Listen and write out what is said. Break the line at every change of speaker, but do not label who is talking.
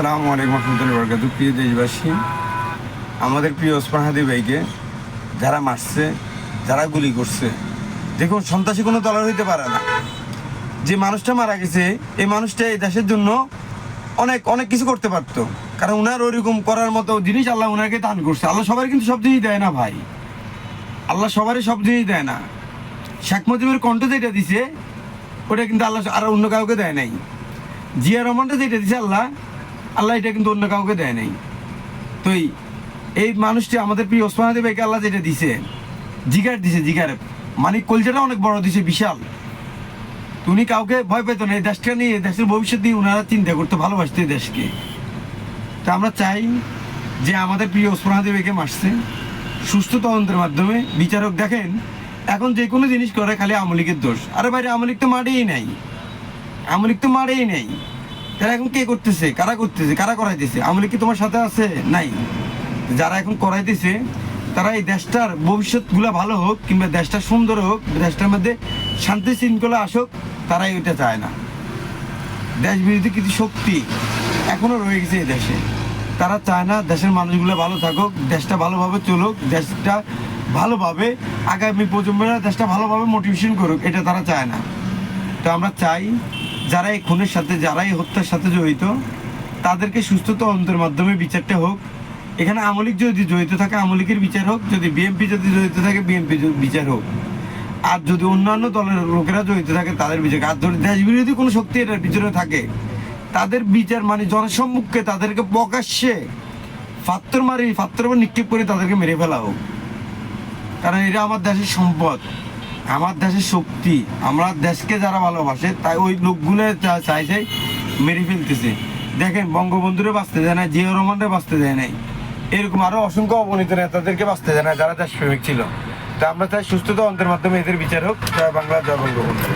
আসসালামু আলাইকুম রহমতুল্লাহি ওয়া বারাকাতুহু। প্রিয় দেশবাসী, আমাদের প্রিয় ওসমান হাদি ভাইকে যারা মারছে, যারা গুলি করছে, দেখুন সন্ত্রাসী কোনো দলের হইতে পারে না। যে মানুষটা মারা গেছে, এই মানুষটা এই দেশের জন্য অনেক অনেক কিছু করতে পারতো, কারণ উনার ওইরকম করার মতো জিনিস আল্লাহ উনাকে দান করছে। আল্লাহ সবারই কিন্তু সব জিনিস দেয় না ভাই, আল্লাহ সবারই সব জিনিস দেয় না। শেখ মুজিবের কণ্ঠ যেটা দিছে ওটা কিন্তু আল্লাহ আর অন্য কাউকে দেয় নাই। জিয়া রহমানটা যেটা দিছে আল্লাহ আল্লাহ এটা কিন্তু অন্য কাউকে দেয় নাই। তো এই মানুষটি আমাদের প্রিয় ওসমান হাদি ভাইকে আল্লাহ যেটা দিছে, জিগার দিছে, জিগার মানে কলজাটা অনেক বড় দিছে, বিশাল। উনি কাউকে ভয় পেত না। এই দেশটা নিয়ে, দেশের ভবিষ্যৎ নিয়ে ওনারা চিন্তা করতে ভালোবাসতো এই দেশকে। তা আমরা চাই যে আমাদের প্রিয় ওসমান হাদি ভাইকে মারছে সুস্থ তদন্তের মাধ্যমে বিচারক দেখেন। এখন যে কোনো জিনিস করে খালি আওয়ামী লীগের দোষ। আরে ভাই, আওয়ামী লীগ তো মারেই নাই, আওয়ামী লীগ তো মারেই নাই। তারা এখন কে করতেছে, কারা করতেছে, কারা করাইতেছে? আওয়ামী লীগ কি তোমার সাথে আছে? নাই। যারা এখন করাইতেছে তারা এই দেশটার ভবিষ্যৎগুলো ভালো হোক, কিংবা দেশটা সুন্দর হোক, দেশটার মধ্যে শান্তি শৃঙ্খলা আসুক, তারাই ওইটা চায় না। দেশ বিরোধী কিছু শক্তি এখনো রয়ে গেছে এই দেশে। তারা চায় না দেশের মানুষগুলো ভালো থাকুক, দেশটা ভালোভাবে চলুক, দেশটা ভালোভাবে আগামী প্রজন্মরা দেশটা ভালোভাবে মোটিভেশন করুক, এটা তারা চায় না। তো আমরা চাই যারা এই খুনের সাথে, যারা এই হত্যার সাথে জড়িত, তাদেরকে সুস্থ তদন্তের মাধ্যমে বিচারটা হোক। এখানে আওয়ামী লীগ যদি জড়িত থাকে আওয়ামী লীগের বিচার হোক, যদি বিএনপি যদি জড়িত থাকে বিএনপি বিচার হোক, আর যদি অন্যান্য দলের লোকেরা জড়িত থাকে তাদের বিচার। আর যদি দেশ বিরোধী কোনো শক্তি এটার পিছনে থাকে, তাদের বিচার মানে জনসম্মুখে তাদেরকে প্রকাশ্যে ফাত্তর নিক্ষেপ করে তাদেরকে মেরে ফেলা হোক। কারণ এটা আমার দেশের সম্পদ, আমার দেশের শক্তি। আমরা দেশকে যারা ভালোবাসে তাই ওই লোকগুলো চাইছে মেরে ফেলতেছে। দেখেন, বঙ্গবন্ধুরে বাঁচতে দেয় না, জিয়া রহমানরে বাঁচতে দেয় নাই, এরকম আরো অসংখ্য অবনীত নেতাদেরকে বাঁচতে দেয় না যারা দেশপ্রেমিক ছিল। তা আমরা চাই সুস্থ তদন্তের মাধ্যমে এদের বিচার হোক। জয় বাংলা, জয় বঙ্গবন্ধু।